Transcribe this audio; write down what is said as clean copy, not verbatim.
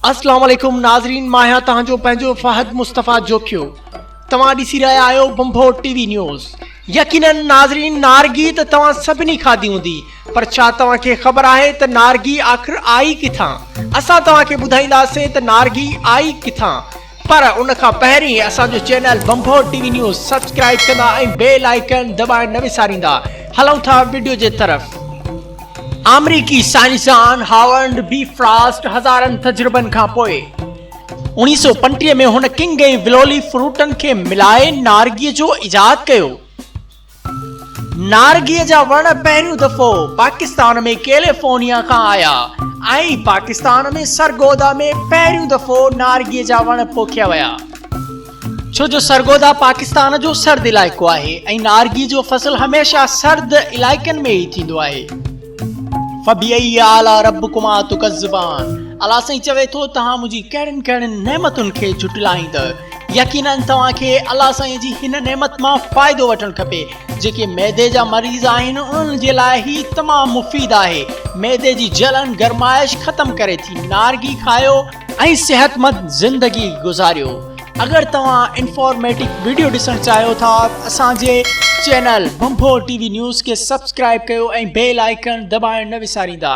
अस्सलाम वालेकुम नाज़रीन, मां आहियां तव्हांजो पंहिंजो फ़हद मुस्तफ़ा जोखियो। तव्हां ॾिसी रहिया आहियो बंभो टीवी न्यूज़। यकीनन नाज़रीन, नारगी त तव्हां सभिनी खाधी हूंदी, पर छा तव्हांखे ख़बर आहे त नारगी आख़िर आई किथां? असां तव्हांखे ॿुधाईंदासीं त नारगी आई किथां, पर उन खां पहिरीं असांजो चैनल बंभो टीवी न्यूज़ सब्सक्राइब कंदा ऐं बेल आइकन दॿाइण न विसारींदा। हलूं था वीडियो जे तरफ़। अमरीकी साइंसदान हावर्ड बी फ्रास्ट हज़ारनि तजुर्बनि खां पोइ 1935 में हुन किंग ऐं विलोली फ्रूटनि खे मिलाए नारगीअ जो इजाद कयो। नारगीअ जा वण पहिरियों दफ़ो पाकिस्तान में कैलिफोर्निया खां आया ऐं पाकिस्तान में सरगोदा में पहिरियों दफ़ो नारगीअ जा वण पोखिया विया। छो जो सरगोदा पाकिस्तान जो सर्द इलाइक़ो आहे ऐं नारगीअ जो फसल हमेशा सर्द इलाइक़नि में ई थींदो आहे। फबिअई आला रब्बुकुमा तुकज़्ज़िबान। अल्लाह साईं चवे थो, तव्हां मुंहिंजी कहिड़ियुनि कहिड़ियुनि नेमतुनि खे झुटलाईंदड़। यकीनन तव्हांखे अल्लाह साईं जी हिन नेमत मां फ़ाइदो वठणु खपे। जेके मैदे जा मरीज़ आहिनि उन्हनि जे लाइ ही तमामु मुफ़ीद आहे। मैदे जी जलन गरमाइश ख़तमु करे थी। नारगी खायो ऐं सेहतमंद ज़िंदगी गुज़ारियो। अगर तव्हां इंफॉर्मेटिव वीडियो ॾिसणु चाहियो था, असांजे चैनल बंभो टीवी न्यूज़ खे सब्सक्राइब कयो ऐं बेल आइकन दॿाइण न विसारींदा।